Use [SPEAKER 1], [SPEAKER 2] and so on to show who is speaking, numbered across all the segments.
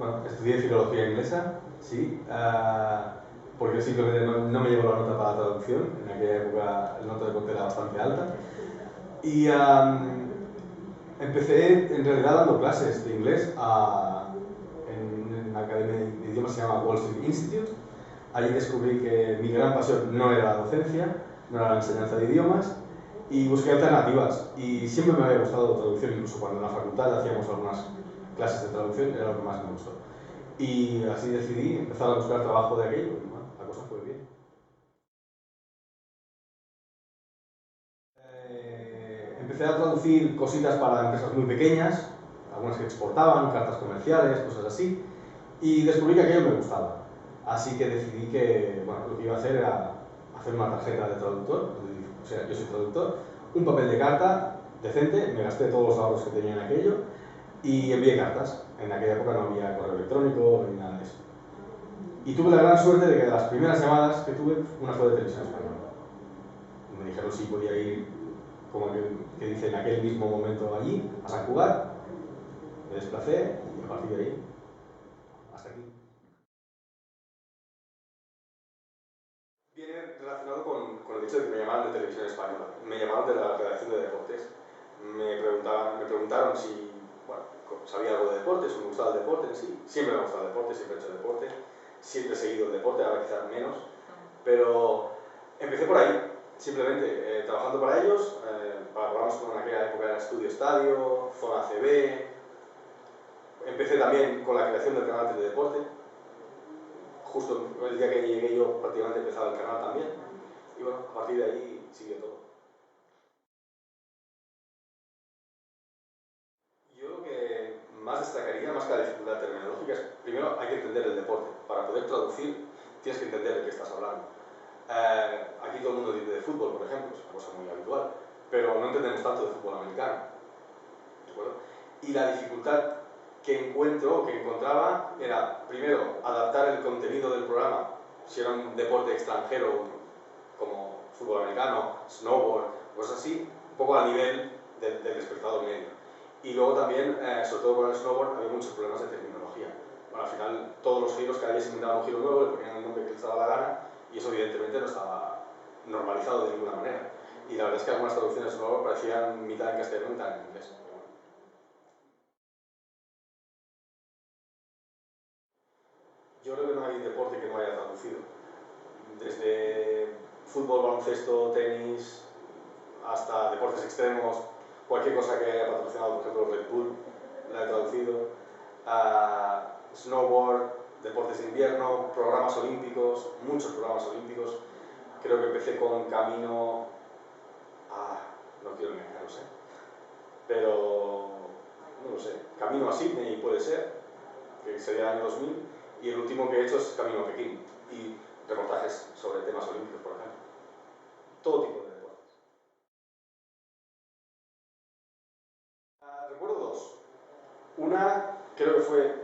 [SPEAKER 1] Bueno, estudié filología inglesa, sí, porque simplemente no me llegó la nota para la traducción. En aquella época la nota de corte era bastante alta. Y empecé en realidad dando clases de inglés en una academia de idiomas que se llama Wall Street Institute. Allí descubrí que mi gran pasión no era la docencia, no era la enseñanza de idiomas, y busqué alternativas. Y siempre me había gustado la traducción, incluso cuando en la facultad hacíamos algunas clases de traducción, era lo que más me gustó. Y así decidí empezar a buscar trabajo de aquello, y bueno, la cosa fue bien. Empecé a traducir cositas para empresas muy pequeñas, algunas que exportaban, cartas comerciales, cosas así, y descubrí que aquello me gustaba. Así que decidí que bueno, lo que iba a hacer era hacer una tarjeta de traductor, o sea, yo soy traductor, un papel de carta decente, me gasté todos los ahorros que tenía en aquello y envié cartas. En aquella época no había correo electrónico ni nada de eso. Y tuve la gran suerte de que de las primeras llamadas que tuve, una fue de Televisión Española. Me dijeron si podía ir, como que dice, en aquel mismo momento allí, a San Cugat. Me desplacé y a partir de ahí, hasta aquí. Viene relacionado con el hecho de que me llamaron de Televisión Española. Me llamaron de la redacción de deportes. Me preguntaron si bueno, sabía algo de deportes, o me gustaba el deporte en sí. Siempre me ha gustado el deporte, siempre he hecho deporte. Siempre he seguido el deporte, ahora quizás menos. Pero empecé por ahí, simplemente trabajando para ellos, para programas como en aquella época era Estudio Estadio, Zona CB. Empecé también con la creación del canal de deporte. Justo el día que llegué yo prácticamente empezaba el canal también. Y bueno, a partir de ahí siguió todo. Yo lo que más destacaría, más que la dificultad terminológica, es primero hay que entender el deporte. Para poder traducir tienes que entender de qué estás hablando. Aquí todo el mundo dice de fútbol, por ejemplo, es una cosa muy habitual, pero no entendemos tanto de fútbol americano. ¿De acuerdo? Y la dificultad que encontraba era, primero, adaptar el contenido del programa, si era un deporte extranjero, como fútbol americano, snowboard, cosas así, un poco al nivel del espectador medio. Y luego también, sobre todo con el snowboard, había muchos problemas de terminología. Bueno, al final, todos los giros, cada día se inventaba un giro nuevo, le ponían el nombre que les daba la gana, y eso evidentemente no estaba normalizado de ninguna manera. Y la verdad es que algunas traducciones de snowboard parecían mitad en castellano y mitad en inglés. Yo creo que no hay deporte que no haya traducido. Desde fútbol, baloncesto, tenis, hasta deportes extremos, cualquier cosa que haya patrocinado, por ejemplo, Red Bull, la he traducido, snowboard, deportes de invierno, programas olímpicos, muchos programas olímpicos. Creo que empecé con Camino no quiero engañaros, pero no lo sé, Camino a Sydney puede ser, que sería el año 2000, y el último que he hecho es Camino a Pekín, y reportajes sobre temas olímpicos, por ejemplo. Todo tipo de deportes. Recuerdo dos. Una, creo que fue,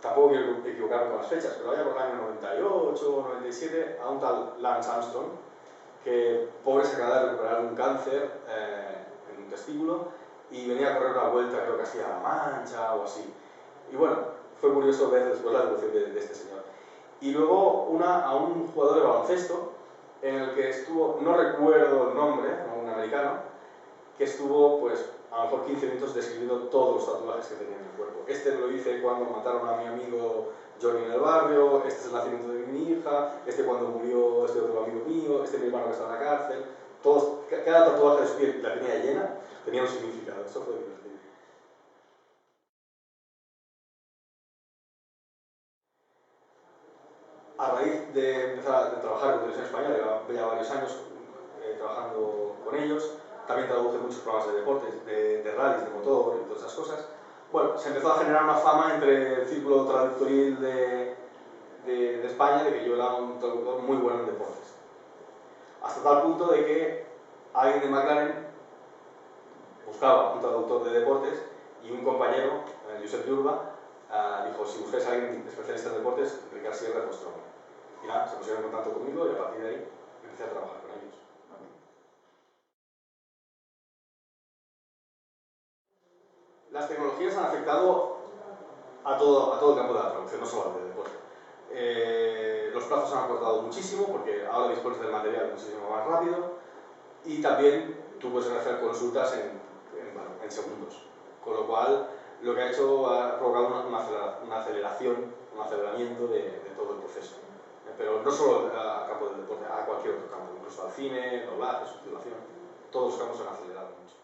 [SPEAKER 1] tampoco quiero equivocarme con las fechas, pero vaya por el año 98 o 97, a un tal Lance Armstrong, que pobre se acaba de recuperar un cáncer en un testículo y venía a correr una vuelta, creo que hacía La Mancha o así. Y bueno, fue curioso ver después la evolución de este señor. Y luego una a un jugador de baloncesto en el que estuvo, no recuerdo el nombre, un americano, que estuvo pues a lo mejor 15 minutos describiendo todos los tatuajes que tenía en el cuerpo. Este me lo hice cuando mataron a mi amigo Johnny en el barrio, este es el nacimiento de mi hija, este cuando murió este otro amigo mío, este mi hermano que está en la cárcel. Todos, cada tatuaje de su piel la tenía llena, tenía un significado. Eso fue divertido. A raíz de empezar a trabajar con Televisión Española, llevaba ya varios años trabajando con ellos, también traduje muchos programas de deportes, de rallies, de motor y todas esas cosas. Bueno, se empezó a generar una fama entre el círculo traductoril de España de que yo era un traductor muy bueno en deportes. Hasta tal punto de que alguien de McLaren buscaba un traductor de deportes y un compañero, Josep Llurba, dijo, si buscáis a alguien especialista en deportes, Ricard Sierra es vuestro hombre. Y nada, se pusieron en contacto conmigo y a partir de ahí empecé a trabajar con ellos. Las tecnologías han afectado a todo el campo de la traducción, no solo al de deporte. Los plazos se han acortado muchísimo porque ahora dispones del material muchísimo más rápido y también tú puedes hacer consultas en segundos. Con lo cual, lo que ha hecho ha provocado una aceleración, un aceleramiento de todo el proceso. Pero no solo al campo del deporte, a cualquier otro campo, incluso al cine, doblaje, subtitulación, todos los campos se han acelerado mucho.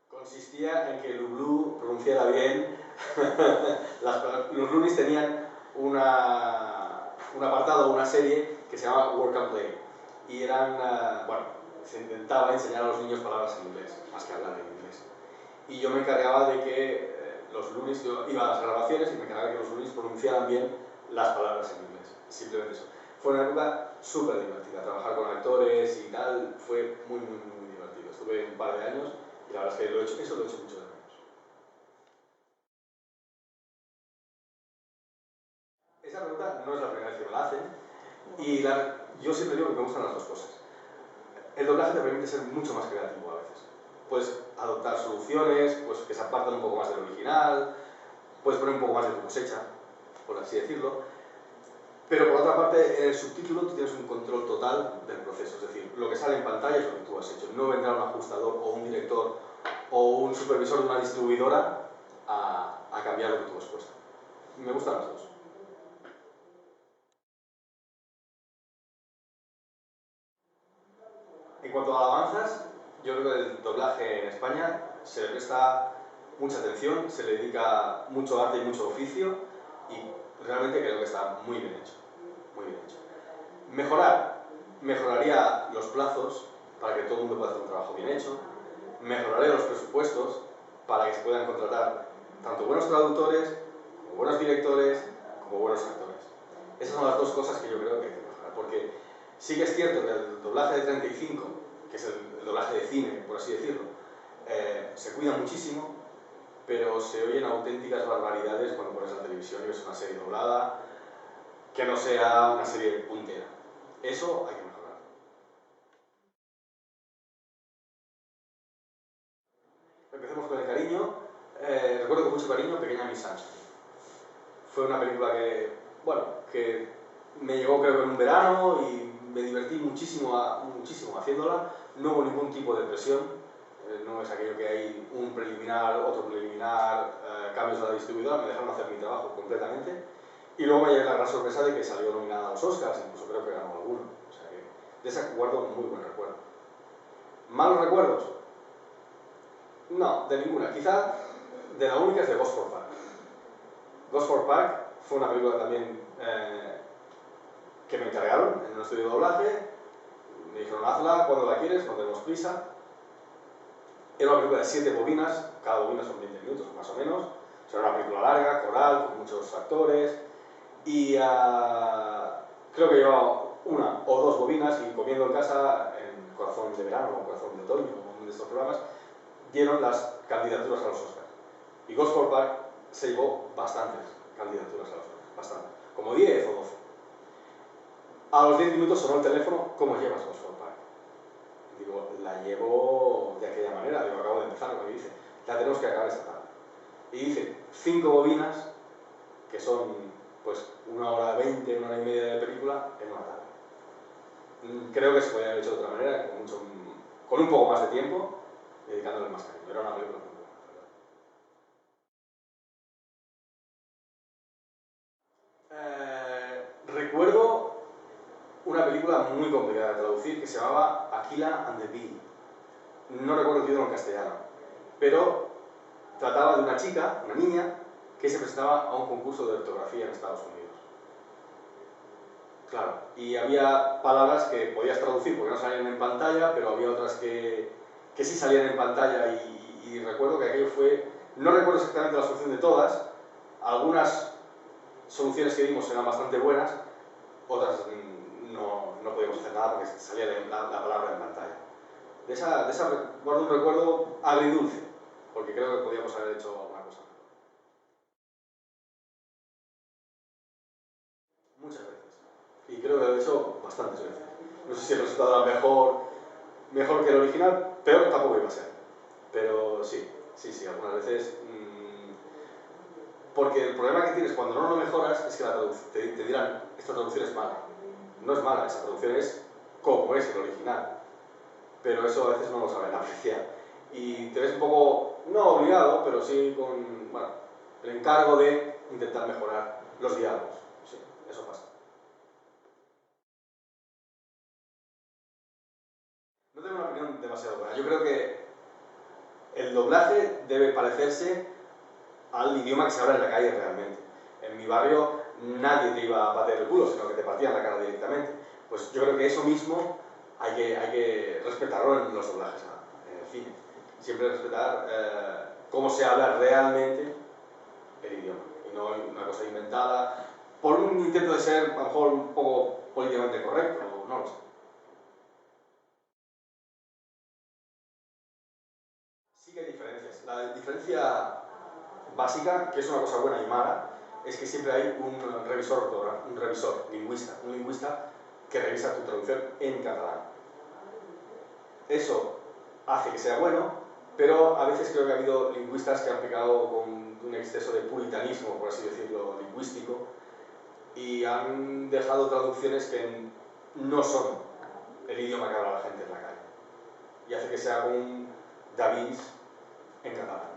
[SPEAKER 1] Consistía en que Lublu pronunciara bien. Los Loonies tenían un apartado, una serie que se llamaba Work and Play. Y eran, bueno, se intentaba enseñar a los niños palabras en inglés, más que hablar en inglés. Y yo me encargaba de que los Loonies, yo iba a las grabaciones y me encargaba de que los Loonies pronunciaran bien las palabras en inglés. Simplemente eso. Fue una época súper divertida. Trabajar con actores y tal fue muy divertido. Estuve un par de años y la verdad es que eso lo he hecho mucho de menos. Esa pregunta no es la primera vez que me la hacen y yo siempre digo que me gustan las dos cosas. El doblaje te permite ser mucho más creativo a veces. Puedes adoptar soluciones pues, que se apartan un poco más del original, puedes poner un poco más de tu cosecha, por así decirlo, pero por otra parte en el subtítulo tú tienes un control total del proceso, es decir, lo que sale en pantalla es lo que tú has hecho, no vendrá un ajustador o un director o un supervisor de una distribuidora a cambiar lo que tú has puesto. Me gustan las dos. En cuanto a alabanzas, yo creo que el doblaje en España se le presta mucha atención, se le dedica mucho arte y mucho oficio y realmente creo que está muy bien hecho. Muy bien hecho. Mejoraría los plazos para que todo el mundo pueda hacer un trabajo bien hecho, mejoraría los presupuestos para que se puedan contratar tanto buenos traductores, como buenos directores, como buenos actores. Esas son las dos cosas que yo creo que hay que mejorar, porque sí que es cierto que el doblaje de 35, que es el doblaje de cine, por así decirlo, se cuida muchísimo, pero se oyen auténticas barbaridades cuando pones la televisión y ves una serie doblada que no sea una serie puntera. Eso hay que mejorar. Empecemos con el cariño. Recuerdo con mucho cariño Pequeña Miss Sunshine. Fue una película que me llegó creo que en un verano y me divertí muchísimo haciéndola. No hubo ningún tipo de presión. No es aquello que hay un preliminar, otro preliminar, cambios a la distribuidora. Me dejaron hacer mi trabajo completamente. Y luego me llevé la gran sorpresa de que salió nominada a los Oscars, incluso creo que ganó alguno. O sea que de esa guardo un muy buen recuerdo. ¿Malos recuerdos? No, de ninguna. Quizá de la única es de Ghost for Park. Ghost for Park fue una película también que me encargaron en un estudio de doblaje. Me dijeron, hazla cuando la quieres, no tenemos prisa. Era una película de 7 bobinas, cada bobina son 20 minutos más o menos. O sea, era una película larga, coral, con muchos actores. Y creo que llevaba una o dos bobinas y comiendo en casa, en Corazón de Verano o Corazón de Otoño, o uno de estos programas, dieron las candidaturas a los Oscars. Y Ghost for Park se llevó bastantes candidaturas a los Oscars, bastante, como 10 o 12. A los 10 minutos sonó el teléfono, ¿cómo llevas Ghost for Park? Digo, la llevo de aquella manera, digo, acabo de empezar, lo que dice, la tenemos que acabar esta tarde. Y dice, 5 bobinas, que son pues 1 hora 20, 1 hora y media de película en una tarde. Creo que se podría haber hecho de otra manera, con un poco más de tiempo, dedicándole más cariño. Era una película muy buena. Recuerdo una película muy complicada de traducir que se llamaba Aquila and the Bee. No recuerdo el título en castellano, pero trataba de una chica, una niña, que se presentaba a un concurso de ortografía en Estados Unidos. Claro, y había palabras que podías traducir porque no salían en pantalla, pero había otras que sí salían en pantalla y recuerdo que aquello fue... No recuerdo exactamente la solución de todas, algunas soluciones que dimos eran bastante buenas, otras no podíamos hacer nada porque salía la palabra en pantalla. De esa guardo un recuerdo agridulce, porque creo que podíamos haber hecho alguna cosa. Muchas veces. Y creo que lo he hecho bastantes veces. No sé si el resultado era mejor que el original, pero tampoco iba a ser. Pero sí, algunas veces... porque el problema que tienes cuando no lo mejoras es que te dirán, esta traducción es mala. No es mala, esa traducción es como es el original. Pero eso a veces no lo saben apreciar. Y te ves un poco, no obligado, pero sí con, bueno, el encargo de intentar mejorar los diálogos. Sí, eso pasa. No tengo una opinión demasiado buena. Yo creo que el doblaje debe parecerse al idioma que se habla en la calle realmente. En mi barrio nadie te iba a patear el culo, sino que te partían la cara directamente. Pues yo creo que eso mismo hay que respetarlo en los doblajes, en el cine. Siempre respetar cómo se habla realmente el idioma, y no una cosa inventada por un intento de ser, a lo mejor, un poco políticamente correcto, no lo sé. Sí que hay diferencias. La diferencia básica, que es una cosa buena y mala, es que siempre hay un revisor lingüista, un lingüista que revisa tu traducción en catalán. Eso hace que sea bueno, pero a veces creo que ha habido lingüistas que han pecado con un exceso de puritanismo, por así decirlo, lingüístico, y han dejado traducciones que no son el idioma que habla la gente en la calle. Y hace que sea un Da Vinci en catalán.